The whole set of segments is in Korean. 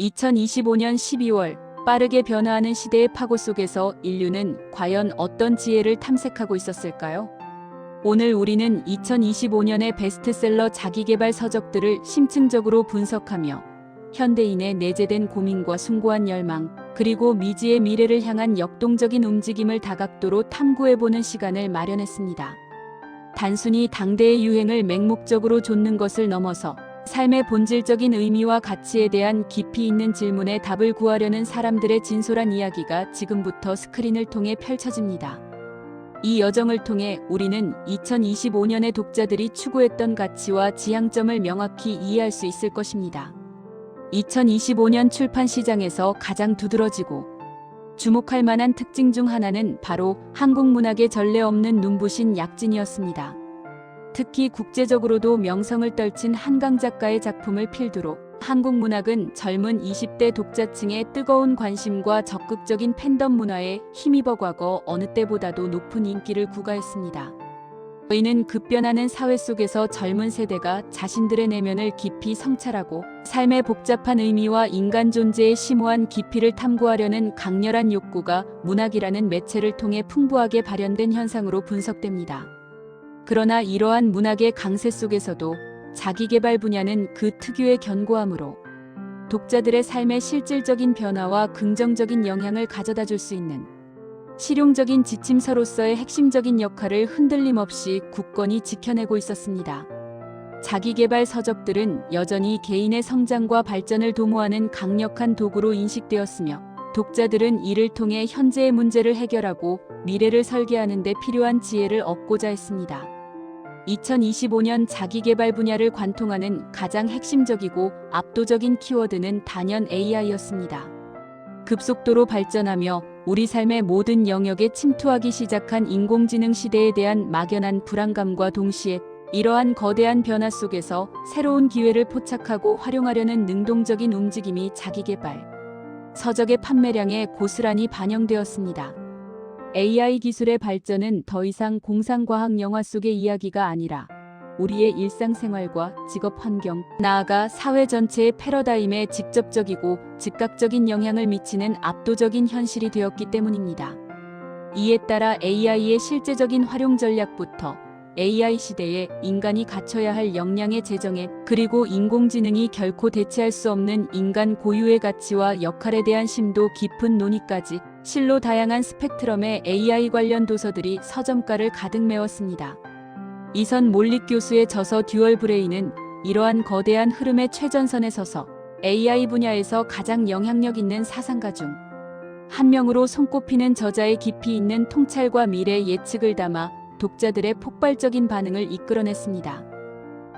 2025년 12월 빠르게 변화하는 시대의 파고 속에서 인류는 과연 어떤 지혜를 탐색하고 있었을까요? 오늘 우리는 2025년의 베스트셀러 자기계발 서적들을 심층적으로 분석하며 현대인의 내재된 고민과 숭고한 열망, 그리고 미지의 미래를 향한 역동적인 움직임을 다각도로 탐구해보는 시간을 마련했습니다. 단순히 당대의 유행을 맹목적으로 좇는 것을 넘어서 삶의 본질적인 의미와 가치에 대한 깊이 있는 질문에 답을 구하려는 사람들의 진솔한 이야기가 지금부터 스크린을 통해 펼쳐집니다. 이 여정을 통해 우리는 2025년의 독자들이 추구했던 가치와 지향점을 명확히 이해할 수 있을 것입니다. 2025년 출판 시장에서 가장 두드러지고 주목할 만한 특징 중 하나는 바로 한국 문학의 전례 없는 눈부신 약진이었습니다. 특히 국제적으로도 명성을 떨친 한강 작가의 작품을 필두로 한국 문학은 젊은 20대 독자층의 뜨거운 관심과 적극적인 팬덤 문화에 힘입어 과거 어느 때보다도 높은 인기를 구가했습니다. 이는 급변하는 사회 속에서 젊은 세대가 자신들의 내면을 깊이 성찰하고 삶의 복잡한 의미와 인간 존재의 심오한 깊이를 탐구하려는 강렬한 욕구가 문학이라는 매체를 통해 풍부하게 발현된 현상으로 분석됩니다. 그러나 이러한 문학의 강세 속에서도 자기계발 분야는 그 특유의 견고함으로 독자들의 삶의 실질적인 변화와 긍정적인 영향을 가져다 줄 수 있는 실용적인 지침서로서의 핵심적인 역할을 흔들림 없이 굳건히 지켜내고 있었습니다. 자기계발 서적들은 여전히 개인의 성장과 발전을 도모하는 강력한 도구로 인식되었으며 독자들은 이를 통해 현재의 문제를 해결하고 미래를 설계하는 데 필요한 지혜를 얻고자 했습니다. 2025년 자기계발 분야를 관통하는 가장 핵심적이고 압도적인 키워드는 단연 AI였습니다. 급속도로 발전하며 우리 삶의 모든 영역에 침투하기 시작한 인공지능 시대에 대한 막연한 불안감과 동시에 이러한 거대한 변화 속에서 새로운 기회를 포착하고 활용하려는 능동적인 움직임이 자기계발 서적의 판매량에 고스란히 반영되었습니다. AI 기술의 발전은 더 이상 공상과학 영화 속의 이야기가 아니라 우리의 일상생활과 직업 환경, 나아가 사회 전체의 패러다임에 직접적이고 즉각적인 영향을 미치는 압도적인 현실이 되었기 때문입니다. 이에 따라 AI의 실제적인 활용 전략부터 AI 시대에 인간이 갖춰야 할 역량의 재정에, 그리고 인공지능이 결코 대체할 수 없는 인간 고유의 가치와 역할에 대한 심도 깊은 논의까지 실로 다양한 스펙트럼의 AI 관련 도서들이 서점가를 가득 메웠습니다. 이선 몰릭 교수의 저서 듀얼 브레인은 이러한 거대한 흐름의 최전선에 서서 AI 분야에서 가장 영향력 있는 사상가 중 한 명으로 손꼽히는 저자의 깊이 있는 통찰과 미래 예측을 담아 독자들의 폭발적인 반응을 이끌어냈습니다.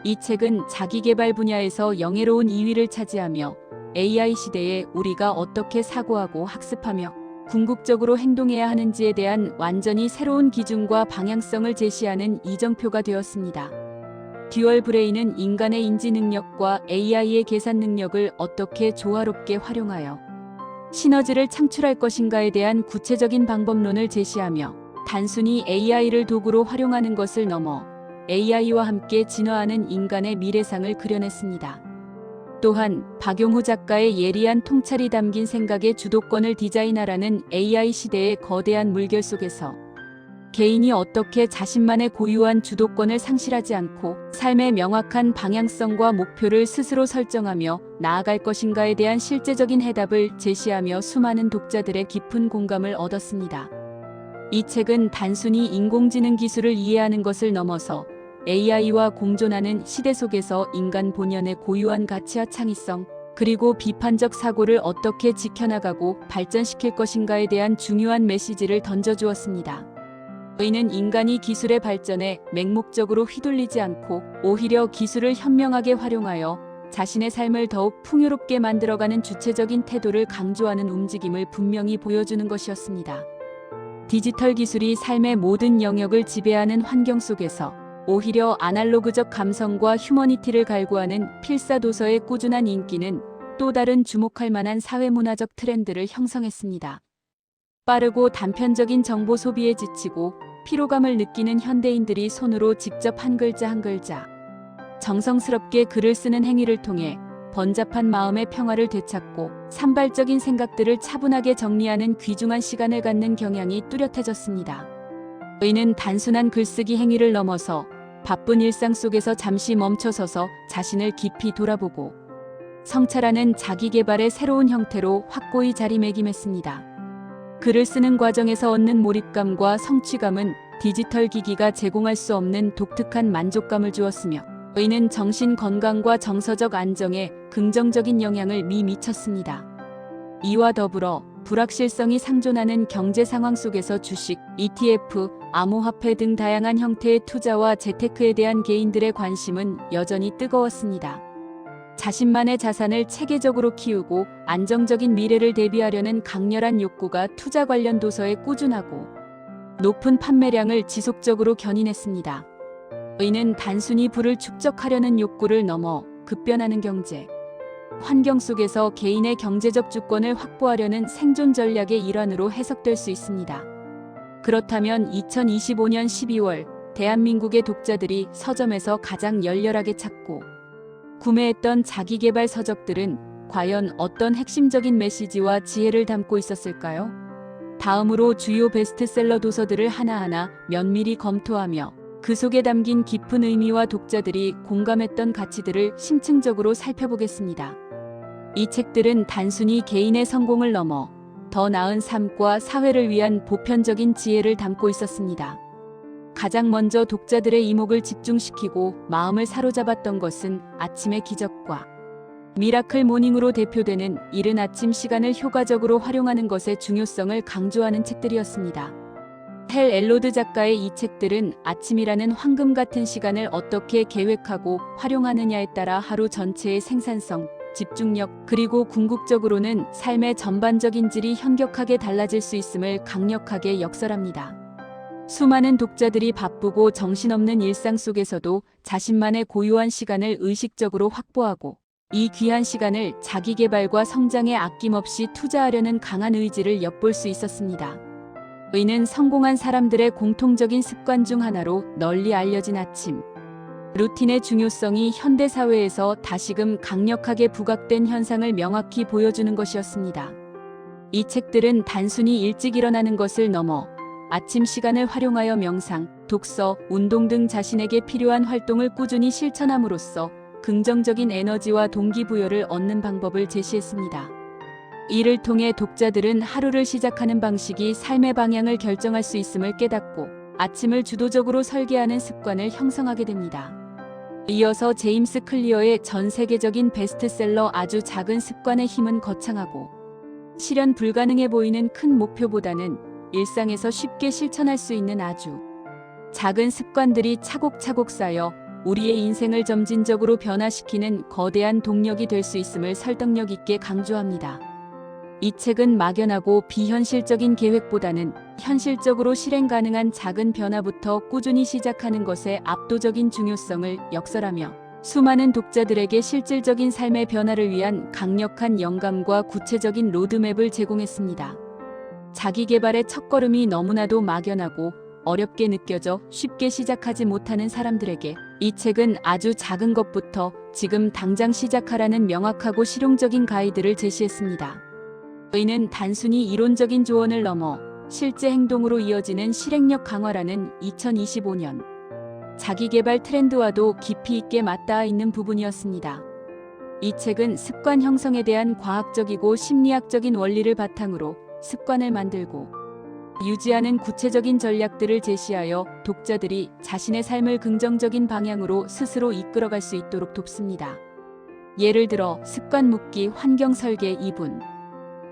이 책은 자기계발 분야에서 영예로운 2위를 차지하며 AI 시대에 우리가 어떻게 사고하고 학습하며 궁극적으로 행동해야 하는지에 대한 완전히 새로운 기준과 방향성을 제시하는 이정표가 되었습니다. 듀얼 브레인은 인간의 인지 능력과 AI의 계산 능력을 어떻게 조화롭게 활용하여 시너지를 창출할 것인가에 대한 구체적인 방법론을 제시하며 단순히 AI를 도구로 활용하는 것을 넘어 AI와 함께 진화하는 인간의 미래상을 그려냈습니다. 또한 박용후 작가의 예리한 통찰이 담긴 생각의 주도권을 디자인하라는 AI 시대의 거대한 물결 속에서 개인이 어떻게 자신만의 고유한 주도권을 상실하지 않고 삶의 명확한 방향성과 목표를 스스로 설정하며 나아갈 것인가에 대한 실제적인 해답을 제시하며 수많은 독자들의 깊은 공감을 얻었습니다. 이 책은 단순히 인공지능 기술을 이해하는 것을 넘어서 AI와 공존하는 시대 속에서 인간 본연의 고유한 가치와 창의성, 그리고 비판적 사고를 어떻게 지켜나가고 발전시킬 것인가에 대한 중요한 메시지를 던져주었습니다. 이는 인간이 기술의 발전에 맹목적으로 휘둘리지 않고 오히려 기술을 현명하게 활용하여 자신의 삶을 더욱 풍요롭게 만들어가는 주체적인 태도를 강조하는 움직임을 분명히 보여주는 것이었습니다. 디지털 기술이 삶의 모든 영역을 지배하는 환경 속에서 오히려 아날로그적 감성과 휴머니티를 갈구하는 필사도서의 꾸준한 인기는 또 다른 주목할 만한 사회문화적 트렌드를 형성했습니다. 빠르고 단편적인 정보 소비에 지치고 피로감을 느끼는 현대인들이 손으로 직접 한 글자 한 글자 정성스럽게 글을 쓰는 행위를 통해 번잡한 마음의 평화를 되찾고 산발적인 생각들을 차분하게 정리하는 귀중한 시간을 갖는 경향이 뚜렷해졌습니다. 의는 단순한 글쓰기 행위를 넘어서 바쁜 일상 속에서 잠시 멈춰서서 자신을 깊이 돌아보고 성찰하는 자기개발의 새로운 형태로 확고히 자리매김했습니다. 글을 쓰는 과정에서 얻는 몰입감과 성취감은 디지털 기기가 제공할 수 없는 독특한 만족감을 주었으며 의는 정신 건강과 정서적 안정에 긍정적인 영향을 미쳤습니다. 이와 더불어 불확실성이 상존하는 경제 상황 속에서 주식, ETF, 암호화폐 등 다양한 형태의 투자와 재테크에 대한 개인들의 관심은 여전히 뜨거웠습니다. 자신만의 자산을 체계적으로 키우고 안정적인 미래를 대비하려는 강렬한 욕구가 투자 관련 도서에 꾸준하고 높은 판매량을 지속적으로 견인했습니다. 의는 단순히 부를 축적하려는 욕구를 넘어 급변하는 경제, 환경 속에서 개인의 경제적 주권을 확보하려는 생존 전략의 일환으로 해석될 수 있습니다. 그렇다면 2025년 12월 대한민국의 독자들이 서점에서 가장 열렬하게 찾고 구매했던 자기개발 서적들은 과연 어떤 핵심적인 메시지와 지혜를 담고 있었을까요? 다음으로 주요 베스트셀러 도서들을 하나하나 면밀히 검토하며 그 속에 담긴 깊은 의미와 독자들이 공감했던 가치들을 심층적으로 살펴보겠습니다. 이 책들은 단순히 개인의 성공을 넘어 더 나은 삶과 사회를 위한 보편적인 지혜를 담고 있었습니다. 가장 먼저 독자들의 이목을 집중시키고 마음을 사로잡았던 것은 아침의 기적과 미라클 모닝으로 대표되는 이른 아침 시간을 효과적으로 활용하는 것의 중요성을 강조하는 책들이었습니다. 헬 엘로드 작가의 이 책들은 아침이라는 황금 같은 시간을 어떻게 계획하고 활용하느냐에 따라 하루 전체의 생산성, 집중력, 그리고 궁극적으로는 삶의 전반적인 질이 현격하게 달라질 수 있음을 강력하게 역설합니다. 수많은 독자들이 바쁘고 정신없는 일상 속에서도 자신만의 고유한 시간을 의식적으로 확보하고 이 귀한 시간을 자기개발과 성장에 아낌없이 투자하려는 강한 의지를 엿볼 수 있었습니다. 의는 성공한 사람들의 공통적인 습관 중 하나로 널리 알려진 아침, 루틴의 중요성이 현대사회에서 다시금 강력하게 부각된 현상을 명확히 보여주는 것이었습니다. 이 책들은 단순히 일찍 일어나는 것을 넘어 아침 시간을 활용하여 명상, 독서, 운동 등 자신에게 필요한 활동을 꾸준히 실천함으로써 긍정적인 에너지와 동기부여를 얻는 방법을 제시했습니다. 이를 통해 독자들은 하루를 시작하는 방식이 삶의 방향을 결정할 수 있음을 깨닫고 아침을 주도적으로 설계하는 습관을 형성하게 됩니다. 이어서 제임스 클리어의 전 세계적인 베스트셀러 아주 작은 습관의 힘은 거창하고 실현 불가능해 보이는 큰 목표보다는 일상에서 쉽게 실천할 수 있는 아주 작은 습관들이 차곡차곡 쌓여 우리의 인생을 점진적으로 변화시키는 거대한 동력이 될 수 있음을 설득력 있게 강조합니다. 이 책은 막연하고 비현실적인 계획보다는 현실적으로 실행 가능한 작은 변화부터 꾸준히 시작하는 것의 압도적인 중요성을 역설하며 수많은 독자들에게 실질적인 삶의 변화를 위한 강력한 영감과 구체적인 로드맵을 제공했습니다. 자기개발의 첫걸음이 너무나도 막연하고 어렵게 느껴져 쉽게 시작하지 못하는 사람들에게 이 책은 아주 작은 것부터 지금 당장 시작하라는 명확하고 실용적인 가이드를 제시했습니다. 의는 단순히 이론적인 조언을 넘어 실제 행동으로 이어지는 실행력 강화라는 2025년 자기개발 트렌드와도 깊이 있게 맞닿아 있는 부분이었습니다. 이 책은 습관 형성에 대한 과학적이고 심리학적인 원리를 바탕으로 습관을 만들고 유지하는 구체적인 전략들을 제시하여 독자들이 자신의 삶을 긍정적인 방향으로 스스로 이끌어갈 수 있도록 돕습니다. 예를 들어 습관 묻기, 환경 설계 2분,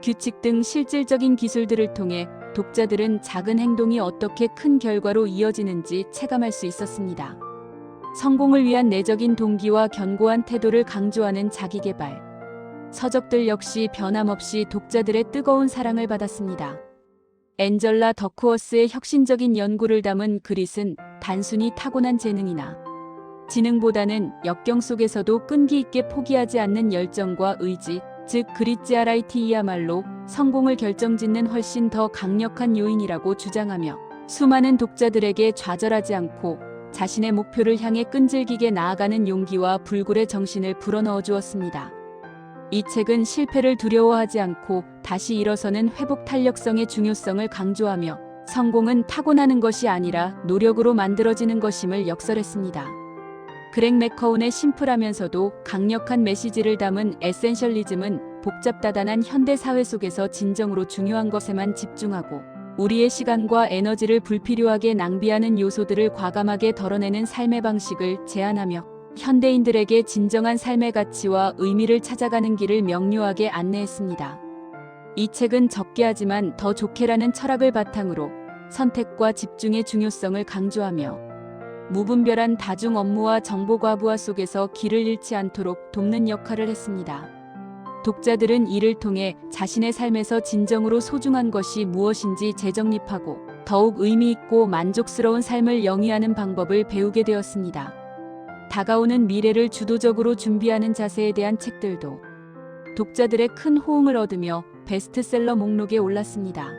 규칙 등 실질적인 기술들을 통해 독자들은 작은 행동이 어떻게 큰 결과로 이어지는지 체감할 수 있었습니다. 성공을 위한 내적인 동기와 견고한 태도를 강조하는 자기개발 서적들 역시 변함없이 독자들의 뜨거운 사랑을 받았습니다. 앤젤라 더크워스의 혁신적인 연구를 담은 그릿은 단순히 타고난 재능이나 지능보다는 역경 속에서도 끈기 있게 포기하지 않는 열정과 의지, 즉 그릿지아라이티이야말로 성공을 결정짓는 훨씬 더 강력한 요인이라고 주장하며 수많은 독자들에게 좌절하지 않고 자신의 목표를 향해 끈질기게 나아가는 용기와 불굴의 정신을 불어넣어 주었습니다. 이 책은 실패를 두려워하지 않고 다시 일어서는 회복 탄력성의 중요성을 강조하며 성공은 타고나는 것이 아니라 노력으로 만들어지는 것임을 역설했습니다. 그렉 맥커운의 심플하면서도 강력한 메시지를 담은 에센셜리즘은 복잡다단한 현대 사회 속에서 진정으로 중요한 것에만 집중하고 우리의 시간과 에너지를 불필요하게 낭비하는 요소들을 과감하게 덜어내는 삶의 방식을 제안하며 현대인들에게 진정한 삶의 가치와 의미를 찾아가는 길을 명료하게 안내했습니다. 이 책은 적게 하지만 더 좋게라는 철학을 바탕으로 선택과 집중의 중요성을 강조하며 무분별한 다중 업무와 정보 과부하 속에서 길을 잃지 않도록 돕는 역할을 했습니다. 독자들은 이를 통해 자신의 삶에서 진정으로 소중한 것이 무엇인지 재정립하고 더욱 의미 있고 만족스러운 삶을 영위하는 방법을 배우게 되었습니다. 다가오는 미래를 주도적으로 준비하는 자세에 대한 책들도 독자들의 큰 호응을 얻으며 베스트셀러 목록에 올랐습니다.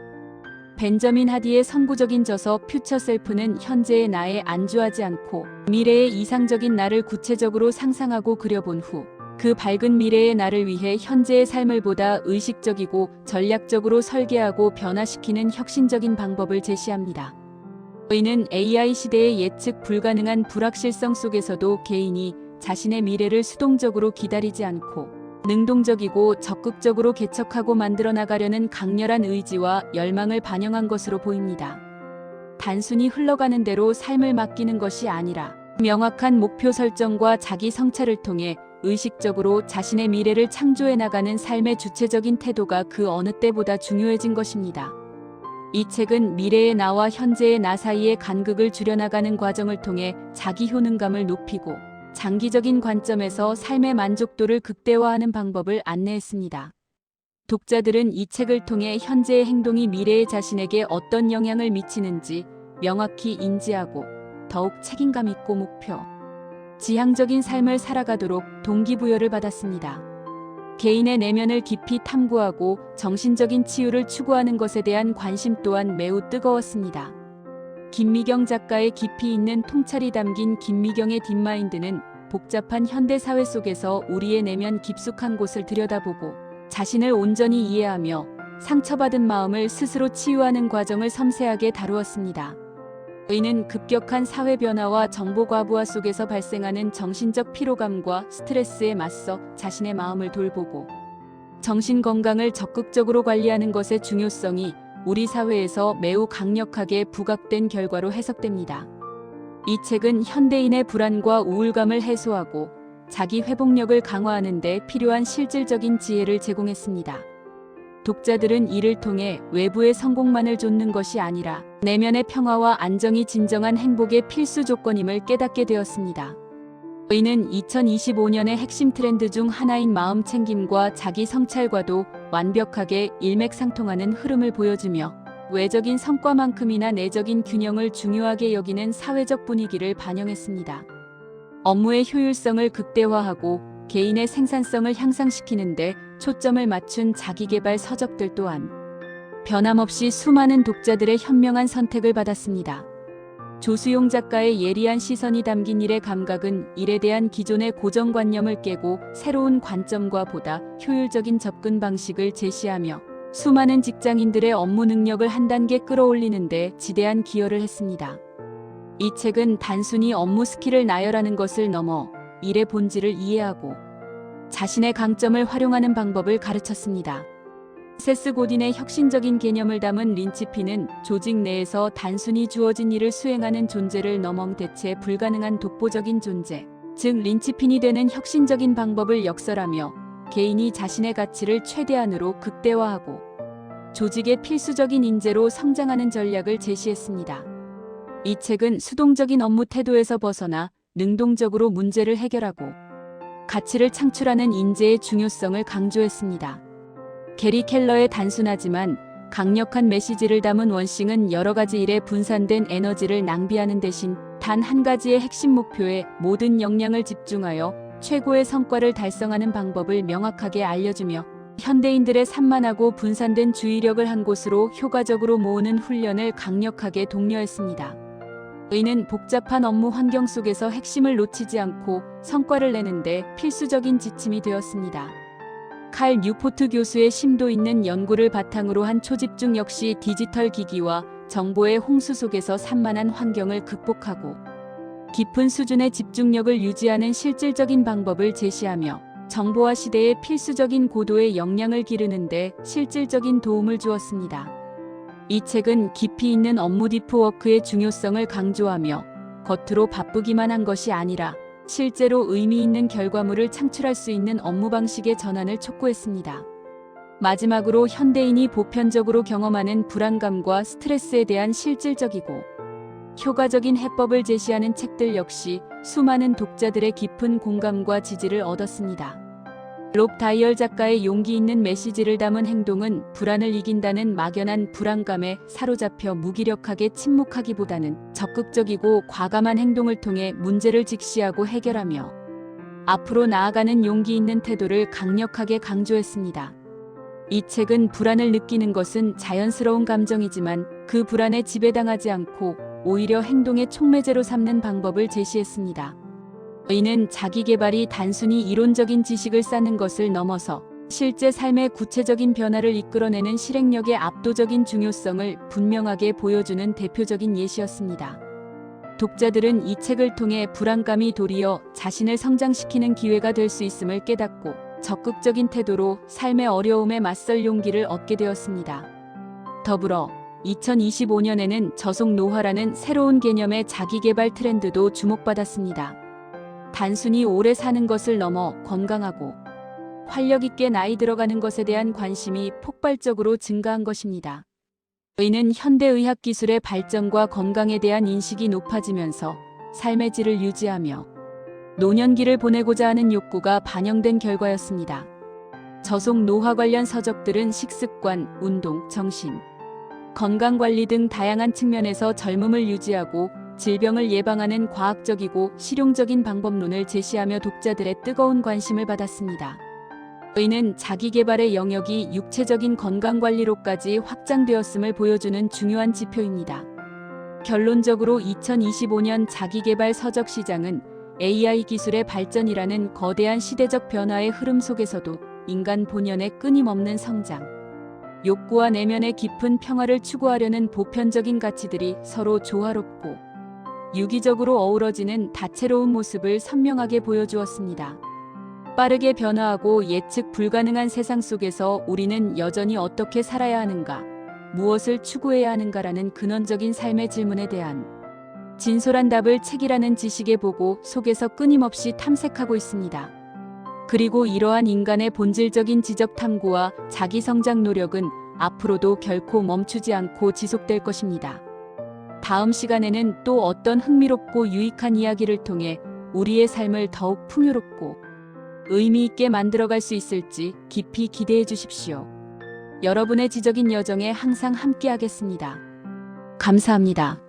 벤저민 하디의 선구적인 저서 퓨처 셀프는 현재의 나에 안주하지 않고 미래의 이상적인 나를 구체적으로 상상하고 그려본 후 그 밝은 미래의 나를 위해 현재의 삶을 보다 의식적이고 전략적으로 설계하고 변화시키는 혁신적인 방법을 제시합니다. 이는 AI 시대의 예측 불가능한 불확실성 속에서도 개인이 자신의 미래를 수동적으로 기다리지 않고 능동적이고 적극적으로 개척하고 만들어 나가려는 강렬한 의지와 열망을 반영한 것으로 보입니다. 단순히 흘러가는 대로 삶을 맡기는 것이 아니라 명확한 목표 설정과 자기 성찰을 통해 의식적으로 자신의 미래를 창조해 나가는 삶의 주체적인 태도가 그 어느 때보다 중요해진 것입니다. 이 책은 미래의 나와 현재의 나 사이의 간극을 줄여나가는 과정을 통해 자기 효능감을 높이고 장기적인 관점에서 삶의 만족도를 극대화하는 방법을 안내했습니다. 독자들은 이 책을 통해 현재의 행동이 미래의 자신에게 어떤 영향을 미치는지 명확히 인지하고 더욱 책임감 있고 목표, 지향적인 삶을 살아가도록 동기부여를 받았습니다. 개인의 내면을 깊이 탐구하고 정신적인 치유를 추구하는 것에 대한 관심 또한 매우 뜨거웠습니다. 김미경 작가의 깊이 있는 통찰이 담긴 김미경의 딥마인드는 복잡한 현대 사회 속에서 우리의 내면 깊숙한 곳을 들여다보고 자신을 온전히 이해하며 상처받은 마음을 스스로 치유하는 과정을 섬세하게 다루었습니다. 이는 급격한 사회 변화와 정보 과부하 속에서 발생하는 정신적 피로감과 스트레스에 맞서 자신의 마음을 돌보고 정신 건강을 적극적으로 관리하는 것의 중요성이 우리 사회에서 매우 강력하게 부각된 결과로 해석됩니다. 이 책은 현대인의 불안과 우울감을 해소하고 자기 회복력을 강화하는 데 필요한 실질적인 지혜를 제공했습니다. 독자들은 이를 통해 외부의 성공만을 좇는 것이 아니라 내면의 평화와 안정이 진정한 행복의 필수 조건임을 깨닫게 되었습니다. 이는 2025년의 핵심 트렌드 중 하나인 마음 챙김과 자기 성찰과도 완벽하게 일맥상통하는 흐름을 보여주며 외적인 성과만큼이나 내적인 균형을 중요하게 여기는 사회적 분위기를 반영했습니다. 업무의 효율성을 극대화하고 개인의 생산성을 향상시키는 데 초점을 맞춘 자기개발 서적들 또한 변함없이 수많은 독자들의 현명한 선택을 받았습니다. 조수용 작가의 예리한 시선이 담긴 일의 감각은 일에 대한 기존의 고정관념을 깨고 새로운 관점과 보다 효율적인 접근 방식을 제시하며 수많은 직장인들의 업무 능력을 한 단계 끌어올리는 데 지대한 기여를 했습니다. 이 책은 단순히 업무 스킬을 나열하는 것을 넘어 일의 본질을 이해하고 자신의 강점을 활용하는 방법을 가르쳤습니다. 세스 고딘의 혁신적인 개념을 담은 린치피는 조직 내에서 단순히 주어진 일을 수행하는 존재를 넘어 대체 불가능한 독보적인 존재, 즉 린치핀이 되는 혁신적인 방법을 역설하며 개인이 자신의 가치를 최대한으로 극대화하고 조직의 필수적인 인재로 성장하는 전략을 제시했습니다. 이 책은 수동적인 업무 태도에서 벗어나 능동적으로 문제를 해결하고 가치를 창출하는 인재의 중요성을 강조했습니다. 게리 켈러의 단순하지만 강력한 메시지를 담은 원싱은 여러 가지 일에 분산된 에너지를 낭비하는 대신 단 한 가지의 핵심 목표에 모든 역량을 집중하여 최고의 성과를 달성하는 방법을 명확하게 알려주며 현대인들의 산만하고 분산된 주의력을 한 곳으로 효과적으로 모으는 훈련을 강력하게 독려했습니다. 이는 복잡한 업무 환경 속에서 핵심을 놓치지 않고 성과를 내는데 필수적인 지침이 되었습니다. 칼 뉴포트 교수의 심도 있는 연구를 바탕으로 한 초집중 역시 디지털 기기와 정보의 홍수 속에서 산만한 환경을 극복하고 깊은 수준의 집중력을 유지하는 실질적인 방법을 제시하며 정보화 시대의 필수적인 고도의 역량을 기르는 데 실질적인 도움을 주었습니다. 이 책은 깊이 있는 업무 딥워크의 중요성을 강조하며 겉으로 바쁘기만 한 것이 아니라 실제로 의미 있는 결과물을 창출할 수 있는 업무 방식의 전환을 촉구했습니다. 마지막으로 현대인이 보편적으로 경험하는 불안감과 스트레스에 대한 실질적이고 효과적인 해법을 제시하는 책들 역시 수많은 독자들의 깊은 공감과 지지를 얻었습니다. 롭 다이얼 작가의 용기 있는 메시지를 담은 행동은 불안을 이긴다는 막연한 불안감에 사로잡혀 무기력하게 침묵하기보다는 적극적이고 과감한 행동을 통해 문제를 직시하고 해결하며 앞으로 나아가는 용기 있는 태도를 강력하게 강조했습니다. 이 책은 불안을 느끼는 것은 자연스러운 감정이지만 그 불안에 지배당하지 않고 오히려 행동의 촉매제로 삼는 방법을 제시했습니다. 이는 자기계발이 단순히 이론적인 지식을 쌓는 것을 넘어서 실제 삶의 구체적인 변화를 이끌어내는 실행력의 압도적인 중요성을 분명하게 보여주는 대표적인 예시였습니다. 독자들은 이 책을 통해 불안감이 도리어 자신을 성장시키는 기회가 될 수 있음을 깨닫고 적극적인 태도로 삶의 어려움에 맞설 용기를 얻게 되었습니다. 더불어 2025년에는 저속 노화라는 새로운 개념의 자기계발 트렌드도 주목받았습니다. 단순히 오래 사는 것을 넘어 건강하고 활력 있게 나이 들어가는 것에 대한 관심이 폭발적으로 증가한 것입니다. 이는 현대의학 기술의 발전과 건강에 대한 인식이 높아지면서 삶의 질을 유지하며 노년기를 보내고자 하는 욕구가 반영된 결과였습니다. 저속 노화 관련 서적들은 식습관, 운동, 정신, 건강관리 등 다양한 측면에서 젊음을 유지하고 질병을 예방하는 과학적이고 실용적인 방법론을 제시하며 독자들의 뜨거운 관심을 받았습니다. 이는 자기계발의 영역이 육체적인 건강관리로까지 확장되었음을 보여주는 중요한 지표입니다. 결론적으로 2025년 자기계발 서적 시장은 AI 기술의 발전이라는 거대한 시대적 변화의 흐름 속에서도 인간 본연의 끊임없는 성장, 욕구와 내면의 깊은 평화를 추구하려는 보편적인 가치들이 서로 조화롭고 유기적으로 어우러지는 다채로운 모습을 선명하게 보여주었습니다. 빠르게 변화하고 예측 불가능한 세상 속에서 우리는 여전히 어떻게 살아야 하는가, 무엇을 추구해야 하는가라는 근원적인 삶의 질문에 대한 진솔한 답을 책이라는 지식의 보고 속에서 끊임없이 탐색하고 있습니다. 그리고 이러한 인간의 본질적인 지적 탐구와 자기 성장 노력은 앞으로도 결코 멈추지 않고 지속될 것입니다. 다음 시간에는 또 어떤 흥미롭고 유익한 이야기를 통해 우리의 삶을 더욱 풍요롭고 의미 있게 만들어갈 수 있을지 깊이 기대해 주십시오. 여러분의 지적인 여정에 항상 함께하겠습니다. 감사합니다.